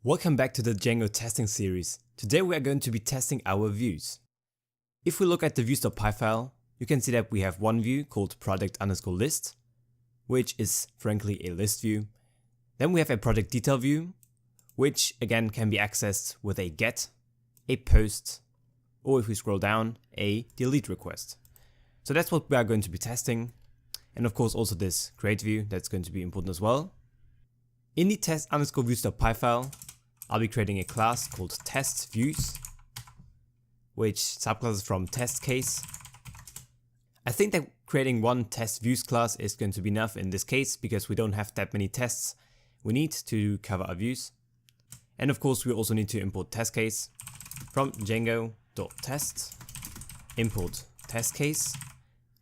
Welcome back to the Django testing series. Today we are going to be testing our views. If we look at the views.py file, you can see that we have one view called project_list, which is frankly a list view. Then we have a project detail view, which again can be accessed with a get, a post, or if we scroll down, a delete request. So that's what we are going to be testing. And of course also this create view, that's going to be important as well. In the test_views.py file, I'll be creating a class called test views, which subclasses from test case. I think that creating one test views class is going to be enough in this case because we don't have that many tests we need to cover our views. And of course we also need to import test case from Django.test, import test case.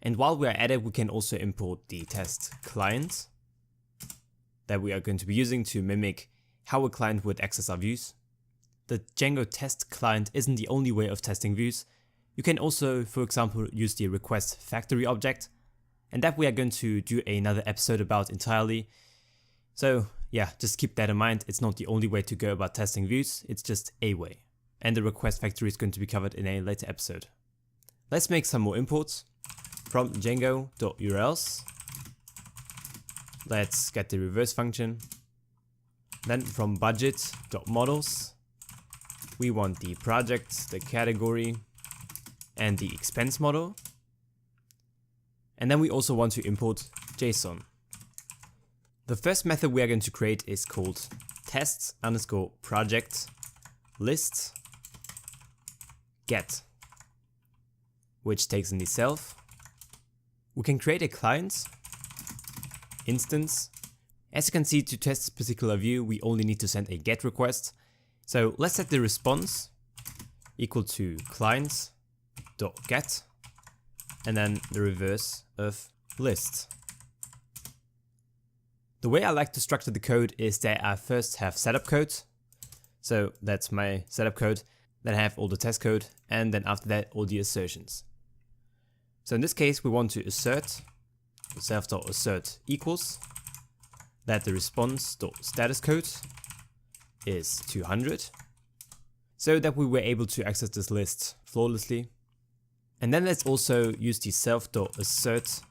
And while we are at it, we can also import the test client that we are going to be using to mimic how a client would access our views. The Django test client isn't the only way of testing views. You can also, for example, use the request factory object, and that we are going to do another episode about entirely. So yeah, just keep that in mind. It's not the only way to go about testing views, it's just a way. And the request factory is going to be covered in a later episode. Let's make some more imports from Django.urls. Let's get the reverse function. Then from budget.models, we want the project, the category, and the expense model. And then we also want to import JSON. The first method we are going to create is called test_project list get, which takes in the self. We can create a client instance. As you can see, to test this particular view, we only need to send a GET request. So let's set the response equal to client.get and then the reverse of list. The way I like to structure the code is that I first have setup code. So that's my setup code. Then I have all the test code, and then after that all the assertions. So in this case we want to assert self.assert equals that the response.status code is 200, so that we were able to access this list flawlessly. And then let's also use the self.assert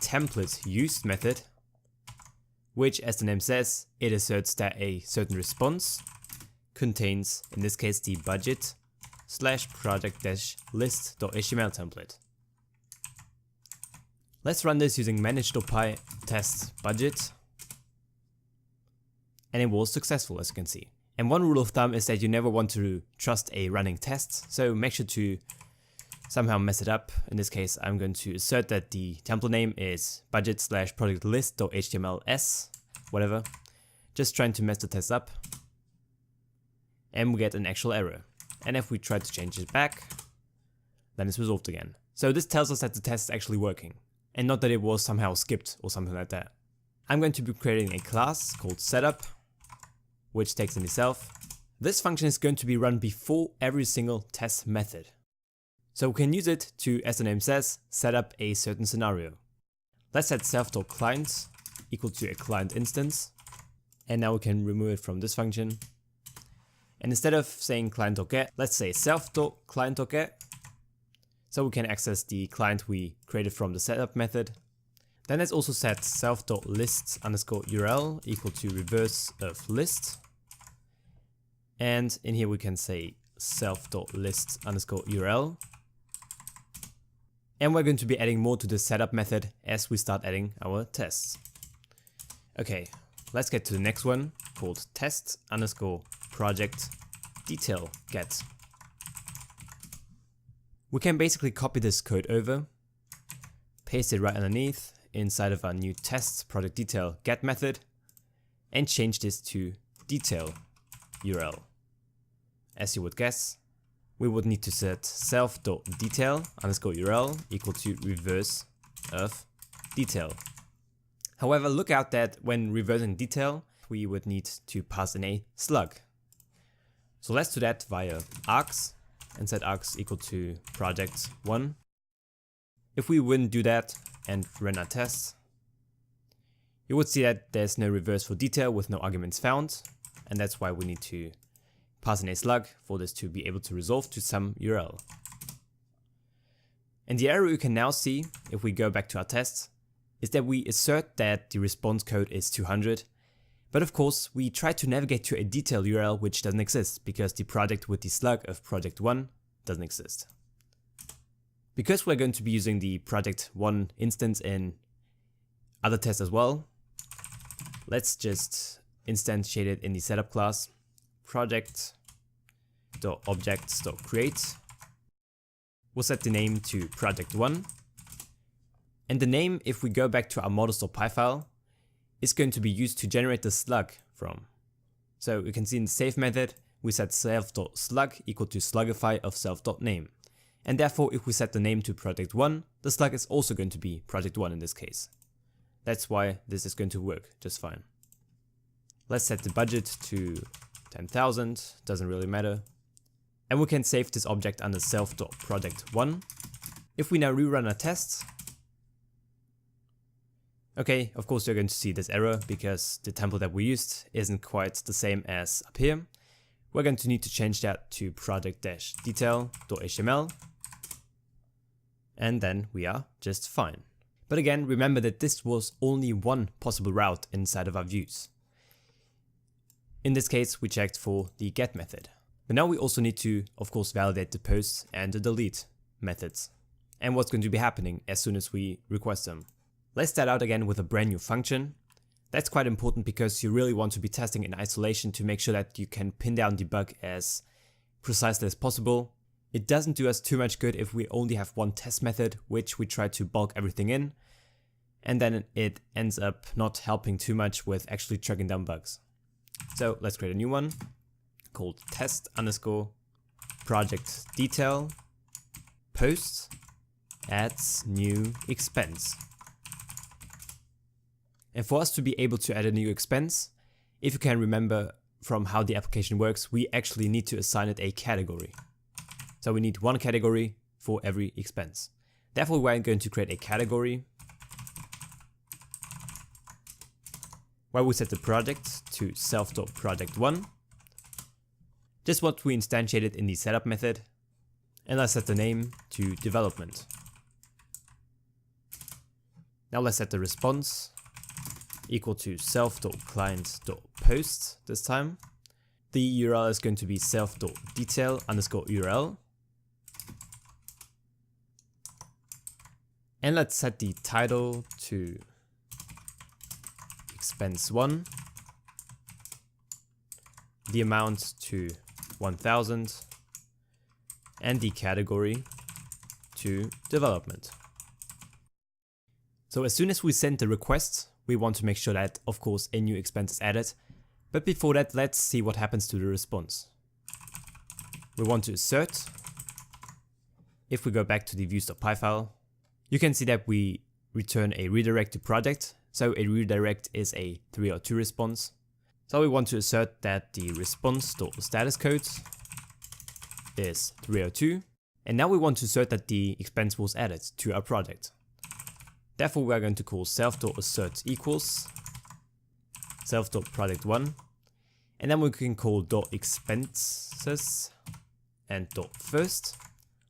template used method, which, as the name says, it asserts that a certain response contains, in this case, the budget/project-list.html template. Let's run this using manage.py test budget. And it was successful, as you can see. And one rule of thumb is that you never want to trust a running test, so make sure to somehow mess it up. In this case, I'm going to assert that the template name is budget/project-list.htmls, whatever. Just trying to mess the test up. And we get an actual error. And if we try to change it back, then it's resolved again. So this tells us that the test is actually working, and not that it was somehow skipped or something like that. I'm going to be creating a class called setup, which takes in itself. This function is going to be run before every single test method. So we can use it to, as the name says, set up a certain scenario. Let's set self.client equal to a client instance. And now we can remove it from this function. And instead of saying client.get, let's say self.client.get. So we can access the client we created from the setup method. Then let's also set self.list_url equal to reverse of list. And in here we can say self.list_url. And we're going to be adding more to the setup method as we start adding our tests. Okay, let's get to the next one called test_project_detail_get. We can basically copy this code over, paste it right underneath inside of our new test project detail get method, and change this to detail URL. As you would guess, we would need to set self.detail_url equal to reverse of detail. However, look out that when reversing detail, we would need to pass in a slug. So let's do that via args and set args equal to project1. If we wouldn't do that and run our tests, you would see that there's no reverse for detail with no arguments found. and that's why we need to pass in a slug for this to be able to resolve to some URL. And the error you can now see, if we go back to our tests, is that we assert that the response code is 200, but of course we try to navigate to a detailed URL which doesn't exist because the project with the slug of project 1 doesn't exist. Because we're going to be using the project 1 instance in other tests as well, let's just instantiate it in the setup class, project.objects.create. We'll set the name to project 1. And the name, if we go back to our models.py file, is going to be used to generate the slug from. So you can see in the save method, we set self.slug equal to slugify of self.name. And therefore, if we set the name to project 1, the slug is also going to be project 1 in this case. That's why this is going to work just fine. Let's set the budget to 10,000, doesn't really matter. And we can save this object under self.project1. If we now rerun our tests, okay, of course you're going to see this error because the template that we used isn't quite the same as up here. We're going to need to change that to project-detail.html, and then we are just fine. But again, remember that this was only one possible route inside of our views. In this case, we checked for the get method. But now we also need to, of course, validate the post and the delete methods, and what's going to be happening as soon as we request them. Let's start out again with a brand new function. That's quite important because you really want to be testing in isolation to make sure that you can pin down the bug as precisely as possible. It doesn't do us too much good if we only have one test method, which we try to bulk everything in, and then it ends up not helping too much with actually tracking down bugs. So let's create a new one called test_project_detail post adds new expense. And for us to be able to add a new expense, if you can remember from how the application works, we actually need to assign it a category. So we need one category for every expense. Therefore, we're going to create a category where we set the project to self.project1, just what we instantiated in the setup method, and let's set the name to development. Now let's set the response equal to self.client.post this time. The URL is going to be self.detail_URL. And let's set the title to expense 1, the amount to 1000, and the category to development. So as soon as we send the request, we want to make sure that, of course, a new expense is added. But before that, let's see what happens to the response. We want to assert. If we go back to the views.py file, you can see that we return a redirect to project. So a redirect is a 302 response. So we want to assert that the response.status code is 302. And now we want to assert that the expense was added to our project. Therefore, we are going to call self.assert equals self.project1, and then we can call .expenses and .first.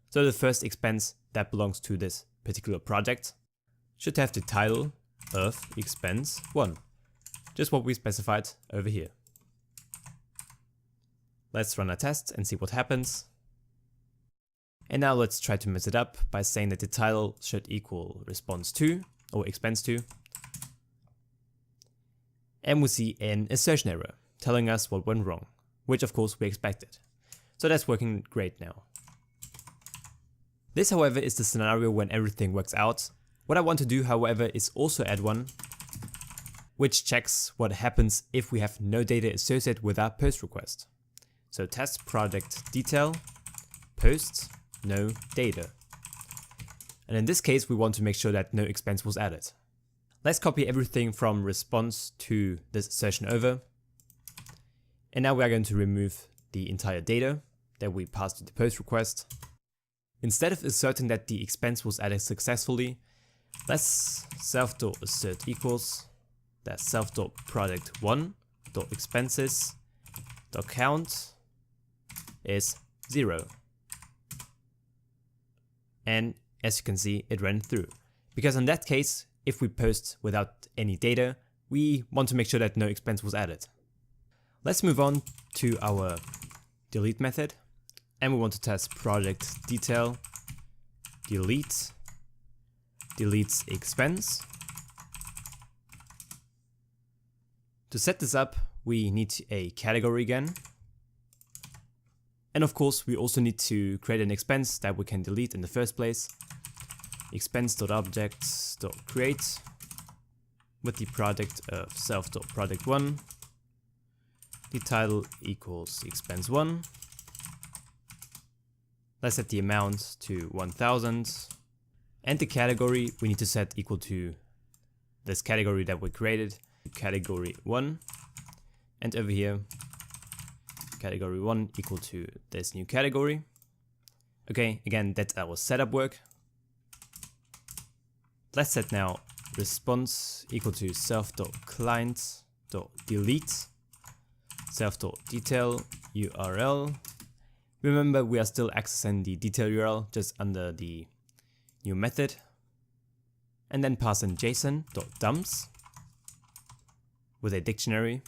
So the first expense that belongs to this particular project should have the title of expense 1, just what we specified over here. Let's run a test and see what happens. And now let's try to mess it up by saying that the title should equal response 2 or expense 2. And we see an assertion error telling us what went wrong, which of course we expected. So that's working great now. This, however, is the scenario when everything works out. What I want to do, however, is also add one which checks what happens if we have no data associated with our post request. So test project detail post no data. And in this case, we want to make sure that no expense was added. Let's copy everything from response to this assertion over. And now we are going to remove the entire data that we passed to the post request. Instead of asserting that the expense was added successfully, let's self.assert equals that self.project1.expenses count is 0. And as you can see, it ran through. Because in that case, if we post without any data, we want to make sure that no expense was added. Let's move on to our delete method. And we want to test project detail delete deletes expense. To set this up, we need a category again. And of course, we also need to create an expense that we can delete in the first place. Expense.objects.create with the product of self.project1. The title equals expense1. Let's set the amount to 1000. And the category we need to set equal to this category that we created, category 1. And over here, category 1 equal to this new category. Okay, again, that's our setup work. Let's set now response equal to self.client.delete self.detail URL. Remember, we are still accessing the detail URL just under the new method. And then pass in JSON.dumps with a dictionary.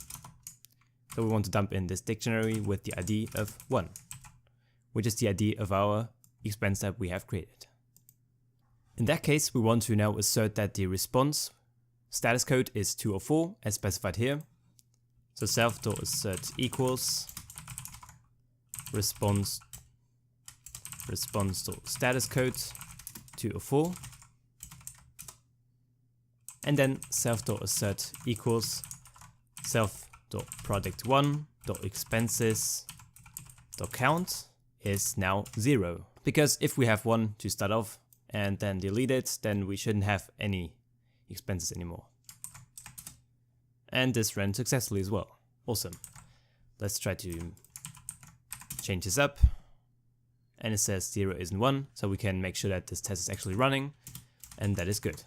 So we want to dump in this dictionary with the ID of 1, which is the ID of our expense that we have created. In that case, we want to now assert that the response status code is 204 as specified here. So self.assert equals response.status code 204. And then self.assert equals self.project1.expenses.count is now 0. Because if we have 1 to start off and then delete it, then we shouldn't have any expenses anymore. And this ran successfully as well. Awesome. Let's try to change this up. And it says 0 isn't 1, so we can make sure that this test is actually running, and that is good.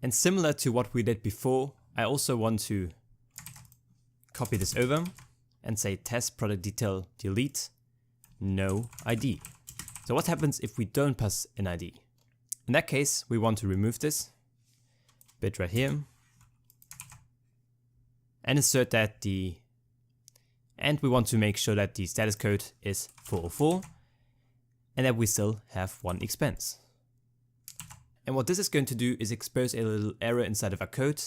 And similar to what we did before, I also want to copy this over and say test product detail delete no ID. So what happens if we don't pass an ID? In that case, we want to remove this bit right here and insert that and we want to make sure that the status code is 404 and that we still have 1 expense. And what this is going to do is expose a little error inside of our code,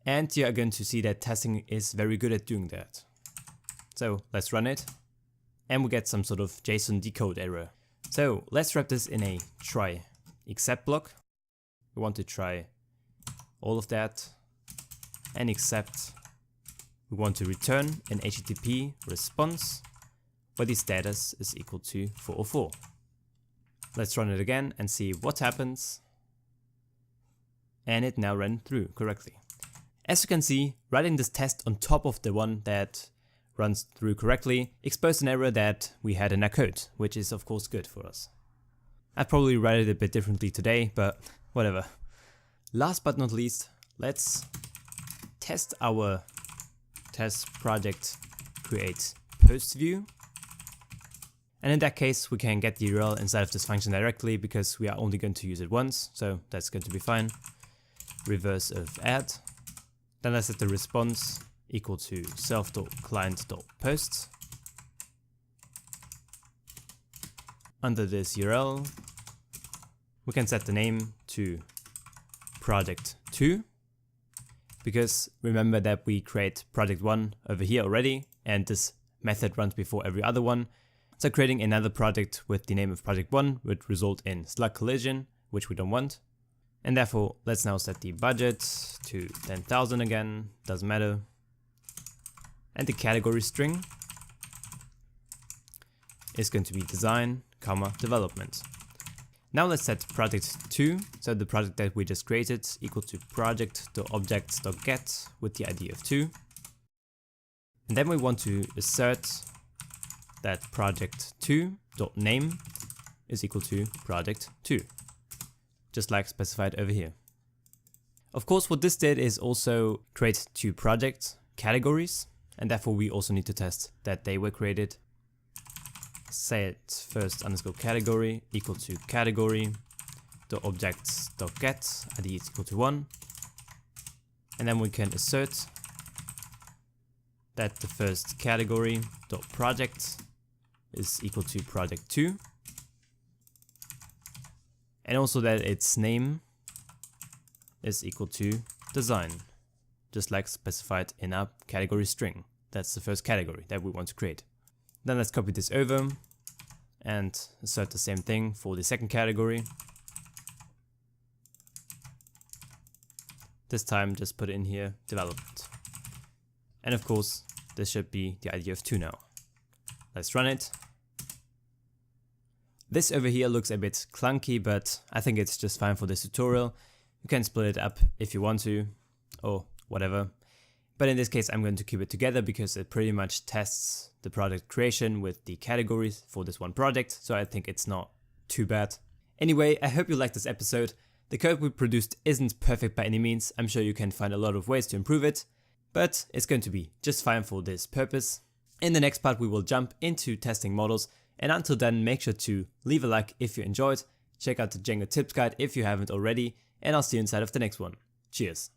and you are going to see that testing is very good at doing that. So let's run it, and we get some sort of JSON decode error. So let's wrap this in a try except block. We want to try all of that, and except we want to return an HTTP response where the status is equal to 404. Let's run it again and see what happens. And it now ran through correctly. As you can see, writing this test on top of the one that runs through correctly exposed an error that we had in our code, which is of course good for us. I'd probably write it a bit differently today, but whatever. Last but not least, let's test our test project create post view. And in that case, we can get the URL inside of this function directly because we are only going to use it once, so that's going to be fine. Reverse of add. Then I set the response equal to self.client.post. Under this URL, we can set the name to project2, because remember that we create project1 over here already, and this method runs before every other one. So creating another project with the name of project1 would result in slug collision, which we don't want. And therefore, let's now set the budget to 10,000 again, doesn't matter. And the category string is going to be design, development. Now let's set project2, so the project that we just created, equal to project.objects.get with the ID of 2. And then we want to assert that project2.name is equal to project2, just like specified over here. Of course, what this did is also create 2 projects, categories, and therefore we also need to test that they were created. Set first underscore category equal to category dot objects dot get id is equal to 1, and then we can assert that the first category dot project is equal to project 2, and also that its name is equal to design, just like specified in our category string. That's the first category that we want to create. Then let's copy this over and assert the same thing for the second category. This time just put it in here, development. And of course, this should be the ID of 2 now. Let's run it. This over here looks a bit clunky, but I think it's just fine for this tutorial. You can split it up if you want to, or whatever. But in this case, I'm going to keep it together because it pretty much tests the product creation with the categories for this one project, so I think it's not too bad. Anyway, I hope you liked this episode. The code we produced isn't perfect by any means. I'm sure you can find a lot of ways to improve it, but it's going to be just fine for this purpose. In the next part, we will jump into testing models, and until then, make sure to leave a like if you enjoyed, check out the Django tips guide if you haven't already, and I'll see you inside of the next one. Cheers.